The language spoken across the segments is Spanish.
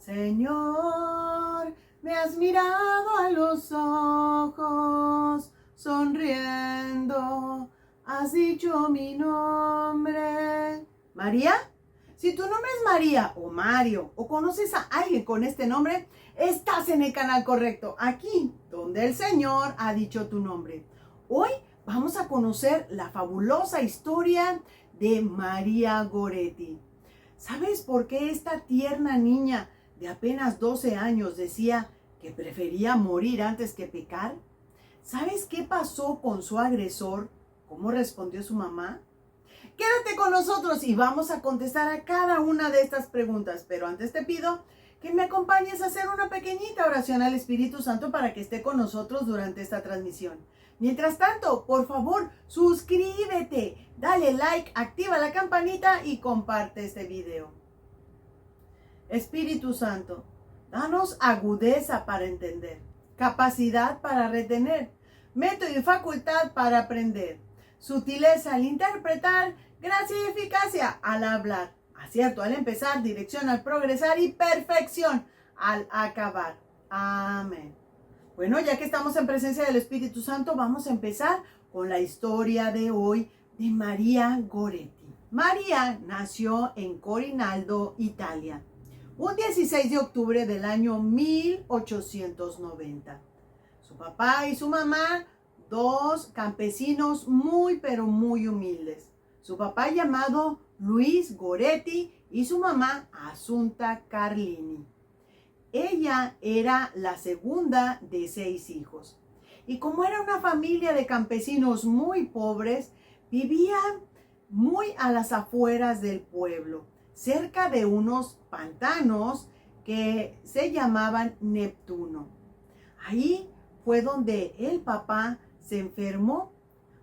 Señor, me has mirado a los ojos, sonriendo, has dicho mi nombre. ¿María? Si tu nombre es María o Mario o conoces a alguien con este nombre, estás en el canal correcto, aquí donde el Señor ha dicho tu nombre. Hoy vamos a conocer la fabulosa historia de María Goretti. ¿Sabes por qué esta tierna niña de apenas 12 años decía que prefería morir antes que pecar? ¿Sabes qué pasó con su agresor? ¿Cómo respondió su mamá? Quédate con nosotros y vamos a contestar a cada una de estas preguntas. Pero antes te pido que me acompañes a hacer una pequeñita oración al Espíritu Santo para que esté con nosotros durante esta transmisión. Mientras tanto, por favor, suscríbete, dale like, activa la campanita y comparte este video. Espíritu Santo, danos agudeza para entender, capacidad para retener, método y facultad para aprender, sutileza al interpretar, gracia y eficacia al hablar, acierto al empezar, dirección al progresar y perfección al acabar. Amén. Bueno, ya que estamos en presencia del Espíritu Santo, vamos a empezar con la historia de hoy de María Goretti. María nació en Corinaldo, Italia, un 16 de octubre del año 1890. Su papá y su mamá, dos campesinos muy pero muy humildes. Su papá llamado Luis Goretti y su mamá Assunta Carlini. Ella era la segunda de 6 hijos. Y como era una familia de campesinos muy pobres, vivían muy a las afueras del pueblo, cerca de unos pantanos que se llamaban Neptuno. Ahí fue donde el papá se enfermó,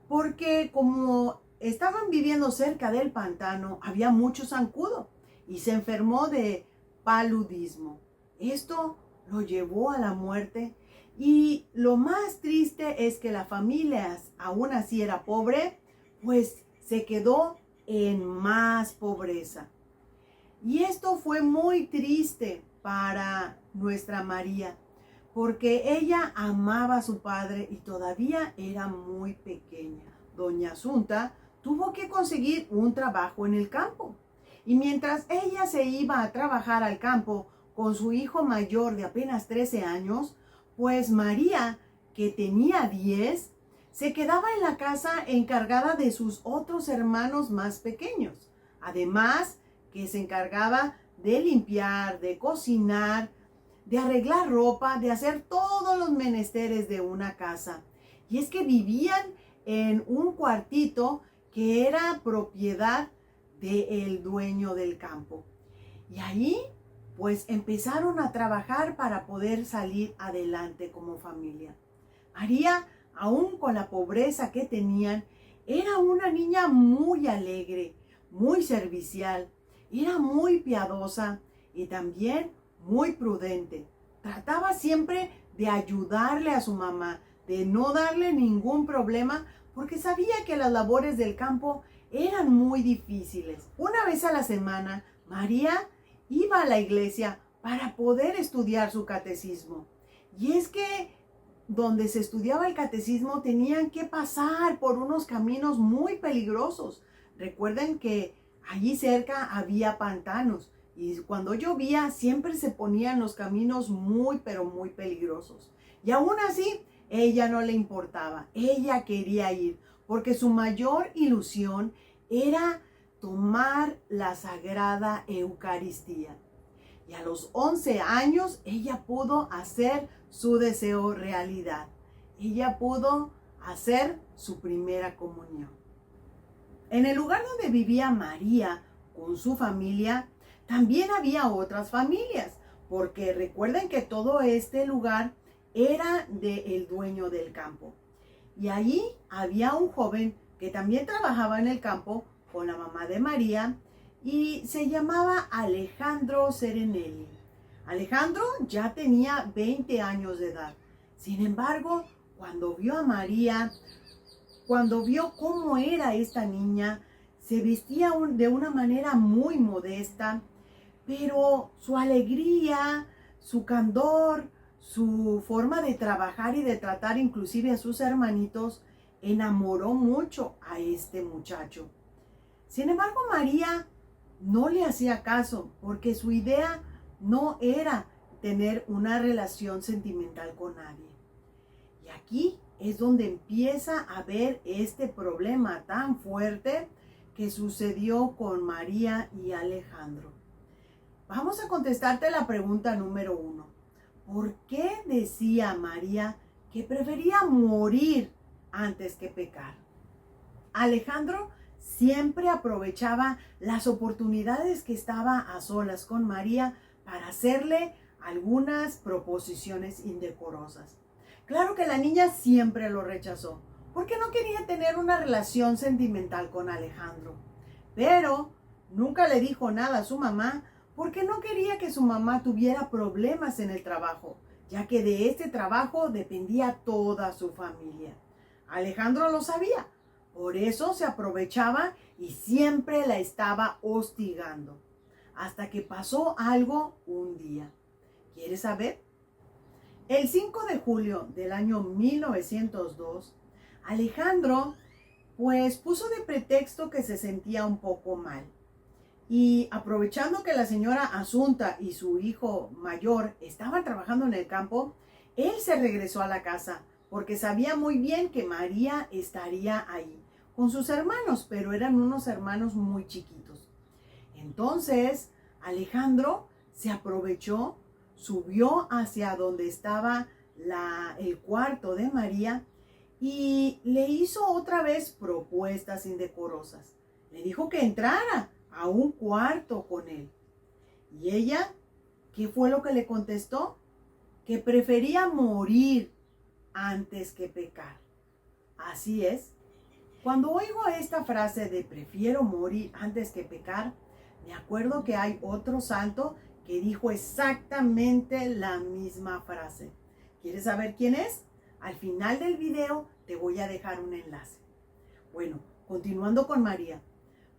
porque como estaban viviendo cerca del pantano, había mucho zancudo y se enfermó de paludismo. Esto lo llevó a la muerte y lo más triste es que la familia, aún así era pobre, pues se quedó en más pobreza. Y esto fue muy triste para nuestra María, porque ella amaba a su padre y todavía era muy pequeña. Doña Asunta tuvo que conseguir un trabajo en el campo. Y mientras ella se iba a trabajar al campo con su hijo mayor de apenas 13 años, pues María, que tenía 10, se quedaba en la casa encargada de sus otros hermanos más pequeños. Además, que se encargaba de limpiar, de cocinar, de arreglar ropa, de hacer todos los menesteres de una casa. Y es que vivían en un cuartito que era propiedad del dueño del campo. Y ahí pues empezaron a trabajar para poder salir adelante como familia. María, aún con la pobreza que tenían, era una niña muy alegre, muy servicial, era muy piadosa y también muy prudente. Trataba siempre de ayudarle a su mamá, de no darle ningún problema, porque sabía que las labores del campo eran muy difíciles. Una vez a la semana, María iba a la iglesia para poder estudiar su catecismo. Y es que donde se estudiaba el catecismo tenían que pasar por unos caminos muy peligrosos. Recuerden que allí cerca había pantanos y cuando llovía siempre se ponían los caminos muy pero muy peligrosos. Y aún así, ella no le importaba, ella quería ir, porque su mayor ilusión era tomar la Sagrada Eucaristía. Y a los 11 años ella pudo hacer su deseo realidad. Ella pudo hacer su primera comunión. En el lugar donde vivía María con su familia, también había otras familias, porque recuerden que todo este lugar era del dueño del campo. Y allí había un joven que también trabajaba en el campo con la mamá de María y se llamaba Alejandro Serenelli. Alejandro ya tenía 20 años de edad. Sin embargo, cuando vio a María, cuando vio cómo era esta niña, se vestía de una manera muy modesta, pero su alegría, su candor, su forma de trabajar y de tratar inclusive a sus hermanitos enamoró mucho a este muchacho. Sin embargo, María no le hacía caso porque su idea no era tener una relación sentimental con nadie. Y aquí es donde empieza a ver este problema tan fuerte que sucedió con María y Alejandro. Vamos a contestarte la pregunta número 1. ¿Por qué decía María que prefería morir antes que pecar? Alejandro siempre aprovechaba las oportunidades que estaba a solas con María para hacerle algunas proposiciones indecorosas. Claro que la niña siempre lo rechazó, porque no quería tener una relación sentimental con Alejandro. Pero nunca le dijo nada a su mamá, porque no quería que su mamá tuviera problemas en el trabajo, ya que de este trabajo dependía toda su familia. Alejandro lo sabía, por eso se aprovechaba y siempre la estaba hostigando, hasta que pasó algo un día. ¿Quieres saber? El 5 de julio del año 1902, Alejandro puso de pretexto que se sentía un poco mal. Y aprovechando que la señora Asunta y su hijo mayor estaban trabajando en el campo, él se regresó a la casa porque sabía muy bien que María estaría ahí con sus hermanos, pero eran unos hermanos muy chiquitos. Entonces, Alejandro se aprovechó, subió hacia donde estaba el cuarto de María y le hizo otra vez propuestas indecorosas. Le dijo que entrara a un cuarto con él. Y ella, ¿qué fue lo que le contestó? Que prefería morir antes que pecar. Así es. Cuando oigo esta frase de prefiero morir antes que pecar, me acuerdo que hay otro santo que dijo exactamente la misma frase. ¿Quieres saber quién es? Al final del video te voy a dejar un enlace. Bueno, continuando con María.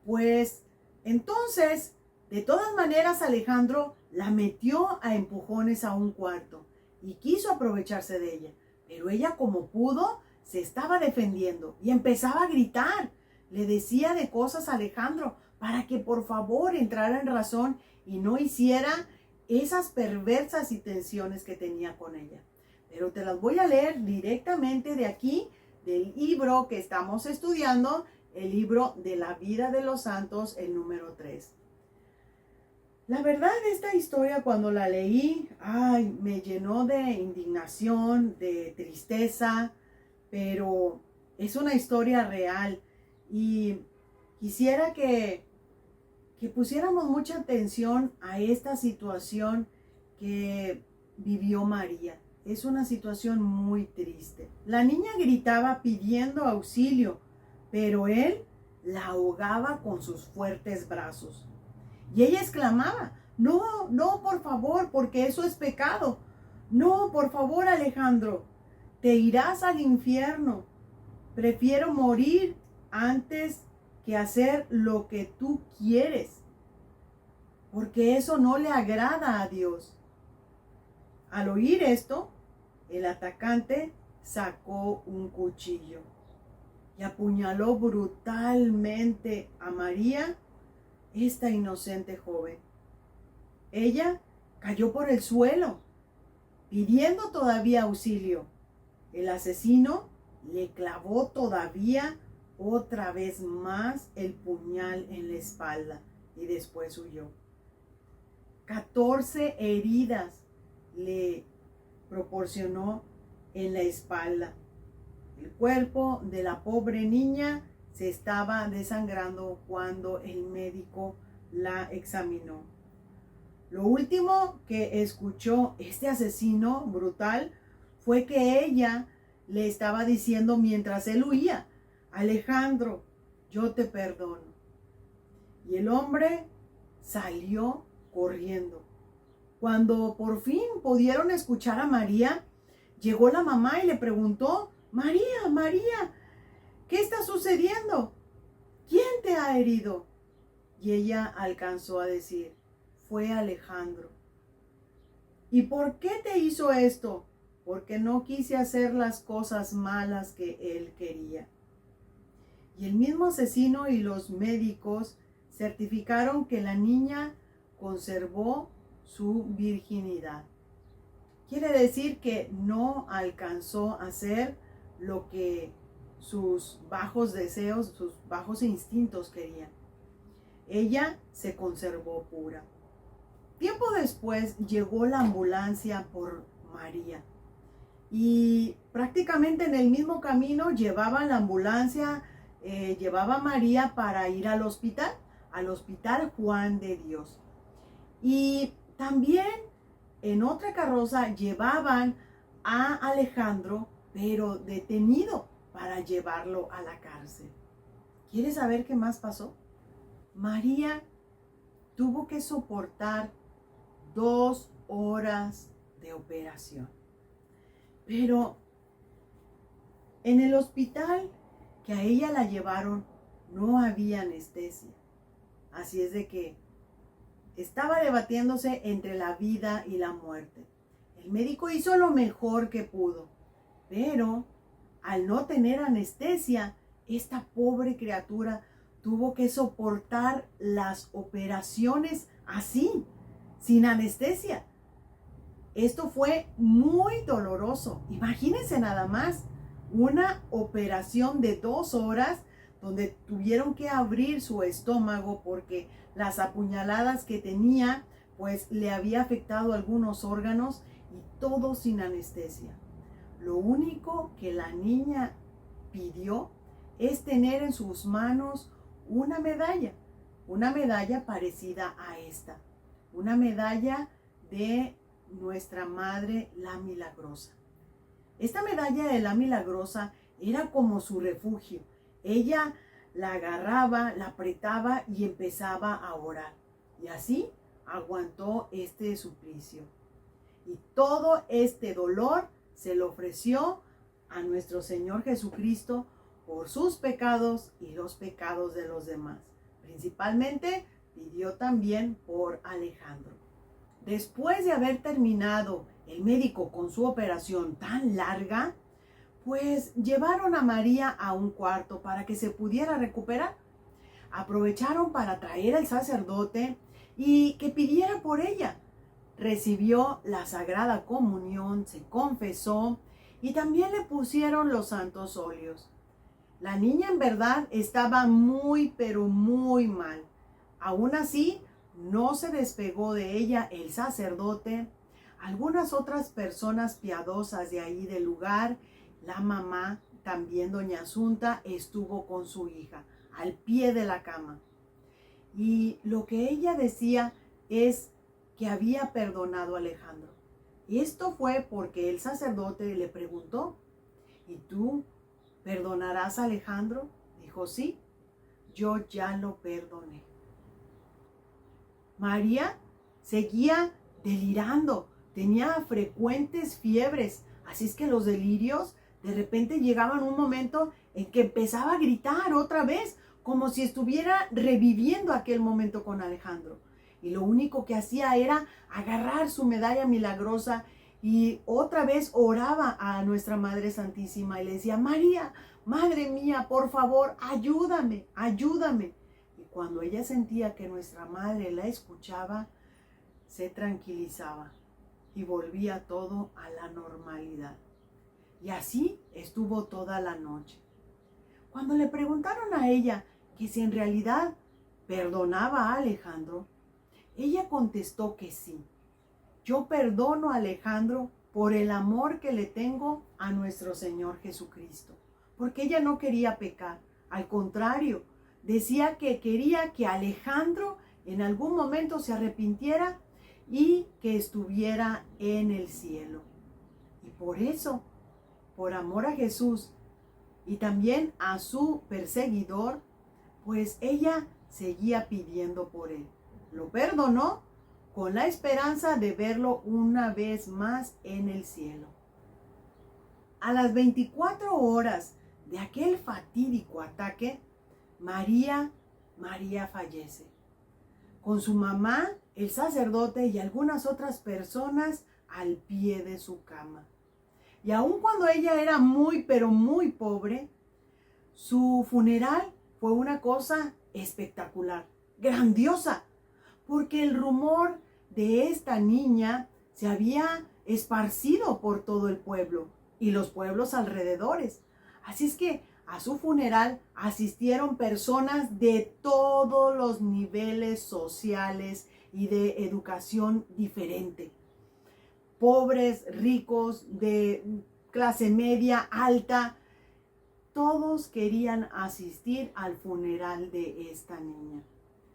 Pues entonces, de todas maneras, Alejandro la metió a empujones a un cuarto y quiso aprovecharse de ella. Pero ella, como pudo, se estaba defendiendo y empezaba a gritar. Le decía de cosas a Alejandro para que por favor entrara en razón y no hiciera esas perversas intenciones que tenía con ella. Pero te las voy a leer directamente de aquí, del libro que estamos estudiando, el libro de la vida de los santos, el número 3. La verdad, esta historia cuando la leí, me llenó de indignación, de tristeza, pero es una historia real y quisiera que pusiéramos mucha atención a esta situación que vivió María. Es una situación muy triste. La niña gritaba pidiendo auxilio, pero él la ahogaba con sus fuertes brazos. Y ella exclamaba, no, no, por favor, porque eso es pecado. No, por favor, Alejandro, te irás al infierno. Prefiero morir antes que hacer lo que tú quieres, porque eso no le agrada a Dios. Al oír esto, el atacante sacó un cuchillo y apuñaló brutalmente a María, esta inocente joven. Ella cayó por el suelo, pidiendo todavía auxilio. El asesino le clavó todavía otra vez más el puñal en la espalda y después huyó. 14 heridas le proporcionó en la espalda. El cuerpo de la pobre niña se estaba desangrando cuando el médico la examinó. Lo último que escuchó este asesino brutal fue que ella le estaba diciendo mientras él huía, Alejandro, yo te perdono. Y el hombre salió corriendo. Cuando por fin pudieron escuchar a María, llegó la mamá y le preguntó, María, María, ¿qué está sucediendo? ¿Quién te ha herido? Y ella alcanzó a decir, fue Alejandro. ¿Y por qué te hizo esto? Porque no quise hacer las cosas malas que él quería. Y el mismo asesino y los médicos certificaron que la niña conservó su virginidad. Quiere decir que no alcanzó a hacer lo que sus bajos deseos, sus bajos instintos querían. Ella se conservó pura. Tiempo después llegó la ambulancia por María. Y prácticamente en el mismo camino llevaba la ambulancia, llevaba a María para ir al hospital Juan de Dios. Y también en otra carroza llevaban a Alejandro, pero detenido para llevarlo a la cárcel. ¿Quieres saber qué más pasó? María tuvo que soportar 2 horas de operación. Pero en el hospital que a ella la llevaron no había anestesia. Así es de que estaba debatiéndose entre la vida y la muerte. El médico hizo lo mejor que pudo, pero al no tener anestesia, esta pobre criatura tuvo que soportar las operaciones así, sin anestesia. Esto fue muy doloroso. Imagínense nada más, una operación de 2 horas donde tuvieron que abrir su estómago porque las apuñaladas que tenía pues le había afectado algunos órganos y todo sin anestesia. Lo único que la niña pidió es tener en sus manos una medalla parecida a esta, una medalla de Nuestra Madre la Milagrosa. Esta medalla de la Milagrosa era como su refugio. Ella la agarraba, la apretaba y empezaba a orar. Y así aguantó este suplicio. Y todo este dolor se lo ofreció a nuestro Señor Jesucristo por sus pecados y los pecados de los demás. Principalmente pidió también por Alejandro. Después de haber terminado el médico con su operación tan larga, pues llevaron a María a un cuarto para que se pudiera recuperar. Aprovecharon para traer al sacerdote y que pidiera por ella. Recibió la Sagrada Comunión, se confesó y también le pusieron los santos óleos. La niña en verdad estaba muy, pero muy mal. Aún así, no se despegó de ella el sacerdote, algunas otras personas piadosas de ahí del lugar, la mamá, también doña Asunta, estuvo con su hija al pie de la cama. Y lo que ella decía es que había perdonado a Alejandro. Y esto fue porque el sacerdote le preguntó, ¿y tú perdonarás a Alejandro? Dijo, sí, yo ya lo perdoné. María seguía delirando, tenía frecuentes fiebres, así es que los delirios de repente llegaban un momento en que empezaba a gritar otra vez, como si estuviera reviviendo aquel momento con Alejandro. Y lo único que hacía era agarrar su medalla milagrosa y otra vez oraba a nuestra Madre Santísima y le decía, María, Madre mía, por favor, ayúdame, ayúdame. Y cuando ella sentía que nuestra Madre la escuchaba, se tranquilizaba y volvía todo a la normalidad. Y así estuvo toda la noche. Cuando le preguntaron a ella que si en realidad perdonaba a Alejandro, ella contestó que sí. Yo perdono a Alejandro por el amor que le tengo a nuestro Señor Jesucristo. Porque ella no quería pecar. Al contrario, decía que quería que Alejandro en algún momento se arrepintiera y que estuviera en el cielo. Y por eso, por amor a Jesús y también a su perseguidor, pues ella seguía pidiendo por él. Lo perdonó con la esperanza de verlo una vez más en el cielo. A las 24 horas de aquel fatídico ataque, María fallece. Con su mamá el sacerdote y algunas otras personas al pie de su cama. Y aun cuando ella era muy, pero muy pobre, su funeral fue una cosa espectacular, grandiosa, porque el rumor de esta niña se había esparcido por todo el pueblo y los pueblos alrededores. Así es que a su funeral asistieron personas de todos los niveles sociales y de educación diferente. Pobres, ricos, de clase media, alta, todos querían asistir al funeral de esta niña.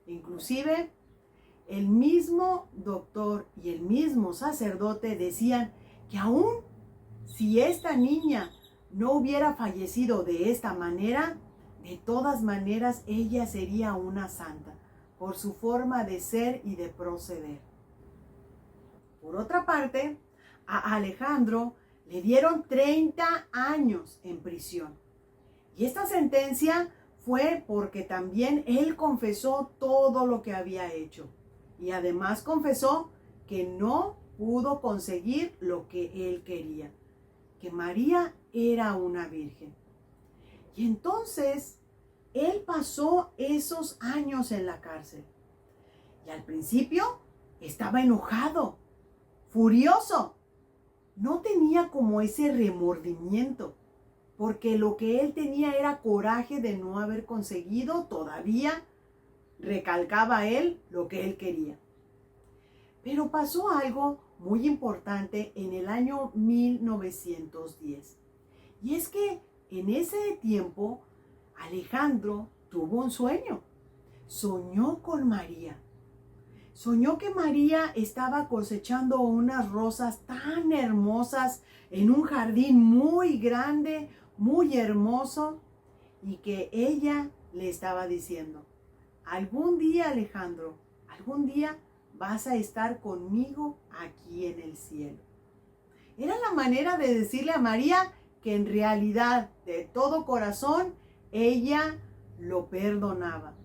Inclusive, el mismo doctor y el mismo sacerdote decían que aún si esta niña no hubiera fallecido de esta manera, de todas maneras ella sería una santa por su forma de ser y de proceder. Por otra parte, a Alejandro le dieron 30 años en prisión. Y esta sentencia fue porque también él confesó todo lo que había hecho. Y además confesó que no pudo conseguir lo que él quería, que María era una virgen. Y entonces él pasó esos años en la cárcel. Y al principio estaba enojado, furioso. No tenía como ese remordimiento, porque lo que él tenía era coraje de no haber conseguido todavía, recalcaba él, lo que él quería. Pero pasó algo muy importante en el año 1910. Y es que en ese tiempo Alejandro tuvo un sueño. Soñó con María. Soñó que María estaba cosechando unas rosas tan hermosas en un jardín muy grande, muy hermoso, y que ella le estaba diciendo: algún día, Alejandro, algún día vas a estar conmigo aquí en el cielo. Era la manera de decirle a María que en realidad, de todo corazón, ella lo perdonaba.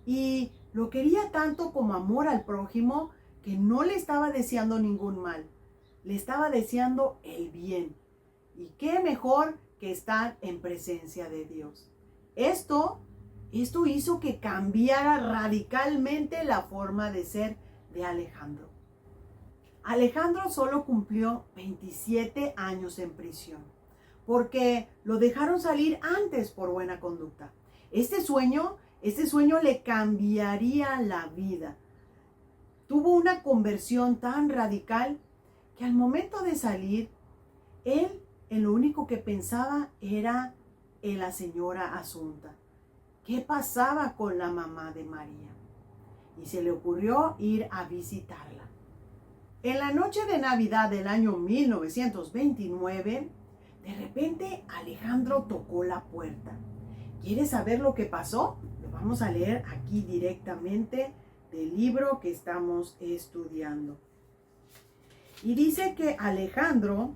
Y lo quería tanto como amor al prójimo que no le estaba deseando ningún mal. Le estaba deseando el bien. Y qué mejor que estar en presencia de Dios. Esto hizo que cambiara radicalmente la forma de ser de Alejandro. Alejandro solo cumplió 27 años en prisión, porque lo dejaron salir antes por buena conducta. Este sueño le cambiaría la vida. Tuvo una conversión tan radical que al momento de salir, él en lo único que pensaba era en la señora Asunta. ¿Qué pasaba con la mamá de María? Y se le ocurrió ir a visitarla. En la noche de Navidad del año 1929, de repente Alejandro tocó la puerta. ¿Quieres saber lo que pasó? Lo vamos a leer aquí directamente del libro que estamos estudiando. Y dice que Alejandro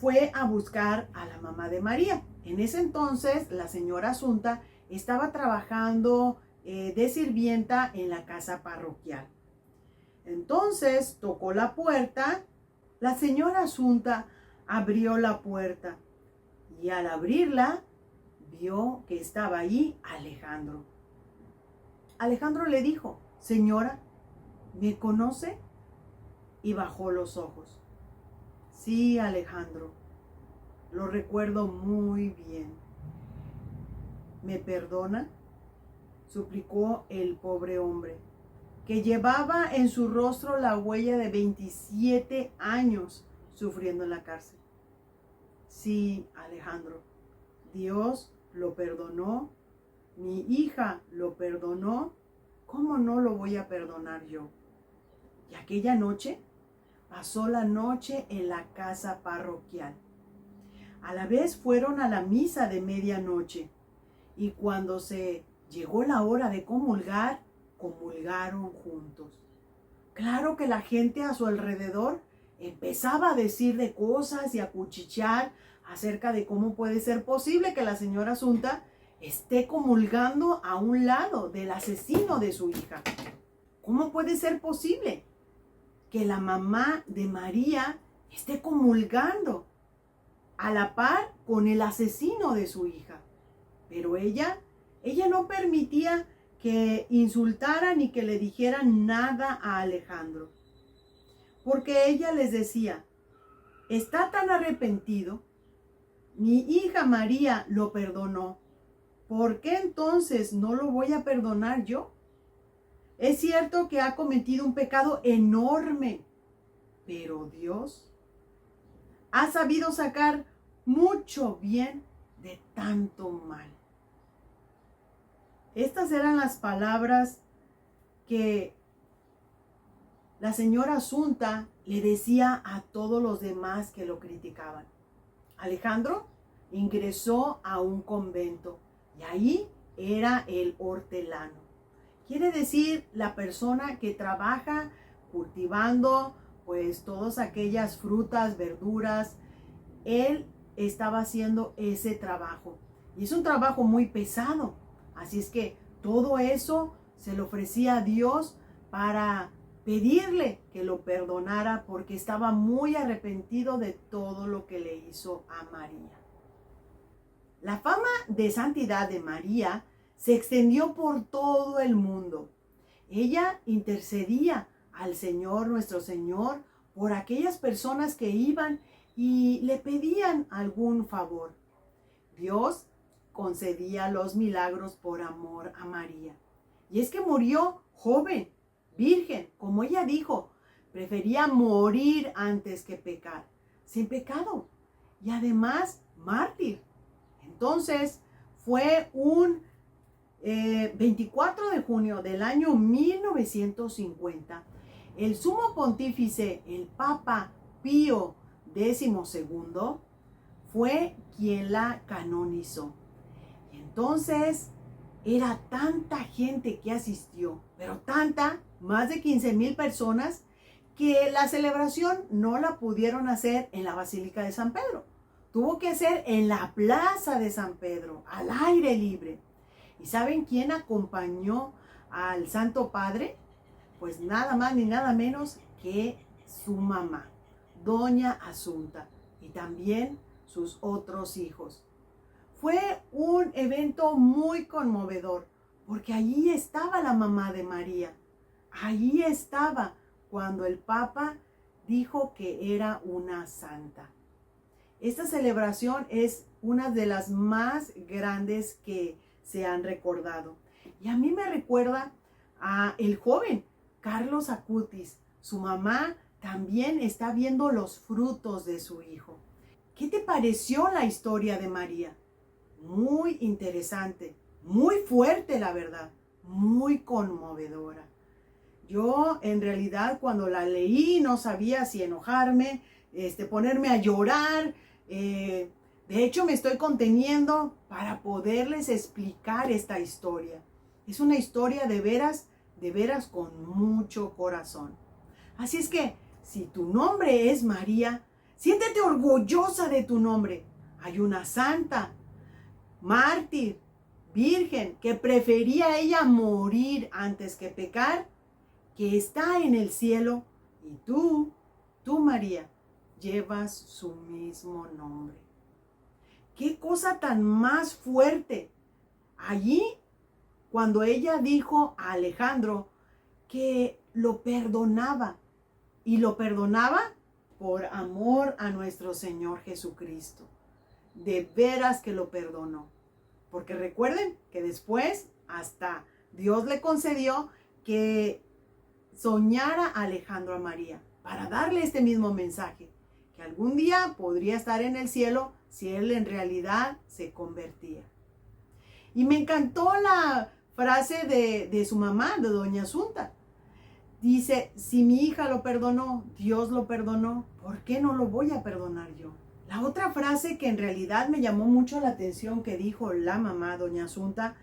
fue a buscar a la mamá de María. En ese entonces, la señora Asunta estaba trabajando de sirvienta en la casa parroquial. Entonces tocó la puerta. La señora Asunta abrió la puerta y al abrirla vio que estaba ahí Alejandro. Alejandro le dijo: señora, ¿me conoce? Y bajó los ojos. Sí, Alejandro, lo recuerdo muy bien. ¿Me perdona?, suplicó el pobre hombre, que llevaba en su rostro la huella de 27 años sufriendo en la cárcel. Sí, Alejandro, Dios lo perdonó, mi hija lo perdonó, ¿cómo no lo voy a perdonar yo? Y aquella noche pasó la noche en la casa parroquial. A la vez fueron a la misa de medianoche y cuando se llegó la hora de comulgar, comulgaron juntos. Claro que la gente a su alrededor empezaba a decir de cosas y a cuchichear acerca de cómo puede ser posible que la señora Asunta esté comulgando a un lado del asesino de su hija. ¿cómo puede ser posible que la mamá de María esté comulgando a la par con el asesino de su hija? Pero ella no permitía que insultaran ni que le dijeran nada a Alejandro, porque ella les decía, está tan arrepentido, mi hija María lo perdonó, ¿por qué entonces no lo voy a perdonar yo? Es cierto que ha cometido un pecado enorme, pero Dios ha sabido sacar mucho bien de tanto mal. Estas eran las palabras que la señora Asunta le decía a todos los demás que lo criticaban. Alejandro ingresó a un convento y ahí era el hortelano. Quiere decir la persona que trabaja cultivando pues todas aquellas frutas, verduras. Él estaba haciendo ese trabajo y es un trabajo muy pesado. Así es que todo eso se le ofrecía a Dios para pedirle que lo perdonara porque estaba muy arrepentido de todo lo que le hizo a María. La fama de santidad de María se extendió por todo el mundo. Ella intercedía al Señor, nuestro Señor, por aquellas personas que iban y le pedían algún favor. Dios concedía los milagros por amor a María. Y es que murió joven, virgen, como ella dijo, prefería morir antes que pecar, sin pecado, y además mártir. Entonces fue un 24 de junio del año 1950, el sumo pontífice, el Papa Pío XII, fue quien la canonizó. Y entonces era tanta gente que asistió, pero tanta, más de 15,000 personas, que la celebración no la pudieron hacer en la Basílica de San Pedro. Tuvo que ser en la Plaza de San Pedro, al aire libre. ¿Y saben quién acompañó al Santo Padre? Pues nada más ni nada menos que su mamá, Doña Asunta, y también sus otros hijos. Fue un evento muy conmovedor, porque allí estaba la mamá de María. Allí estaba cuando el Papa dijo que era una santa. Esta celebración es una de las más grandes que se han recordado. Y a mí me recuerda a el joven Carlos Acutis. Su mamá también está viendo los frutos de su hijo. ¿Qué te pareció la historia de María? Muy interesante, muy fuerte, la verdad, muy conmovedora. Yo en realidad cuando la leí no sabía si enojarme, ponerme a llorar. De hecho me estoy conteniendo para poderles explicar esta historia. Es una historia de veras con mucho corazón. Así es que si tu nombre es María, siéntete orgullosa de tu nombre. Hay una santa, mártir, virgen, que prefería ella morir antes que pecar, que está en el cielo, y tú María, llevas su mismo nombre. ¡Qué cosa tan más fuerte! Allí, cuando ella dijo a Alejandro que lo perdonaba, y lo perdonaba por amor a nuestro Señor Jesucristo. De veras que lo perdonó. Porque recuerden que después hasta Dios le concedió que soñara a Alejandro a María para darle este mismo mensaje, que algún día podría estar en el cielo si él en realidad se convertía. Y me encantó la frase de su mamá, de Doña Asunta. Dice, si mi hija lo perdonó, Dios lo perdonó, ¿por qué no lo voy a perdonar yo? La otra frase que en realidad me llamó mucho la atención que dijo la mamá, Doña Asunta,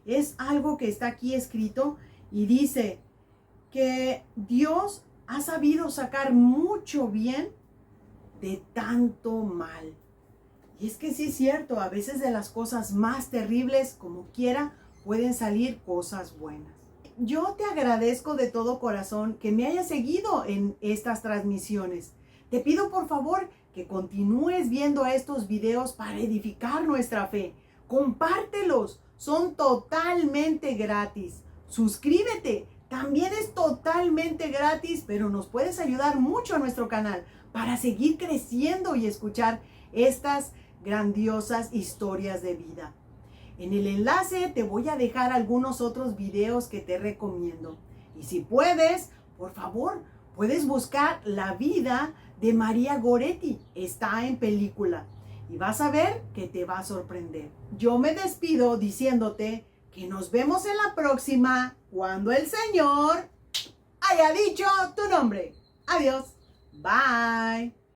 es algo que está aquí escrito y dice que Dios ha sabido sacar mucho bien de tanto mal. Y es que sí es cierto, a veces de las cosas más terribles, como quiera, pueden salir cosas buenas. yo te agradezco de todo corazón que me hayas seguido en estas transmisiones. Te pido por favor que continúes viendo estos videos para edificar nuestra fe. Compártelos, son totalmente gratis. Suscríbete, también es totalmente gratis, pero nos puedes ayudar mucho a nuestro canal para seguir creciendo y escuchar estas grandiosas historias de vida. En el enlace te voy a dejar algunos otros videos que te recomiendo. Y si puedes, por favor, puedes buscar la vida de María Goretti. Está en película. Y vas a ver que te va a sorprender. Yo me despido diciéndote que nos vemos en la próxima cuando el Señor haya dicho tu nombre. Adiós. Bye.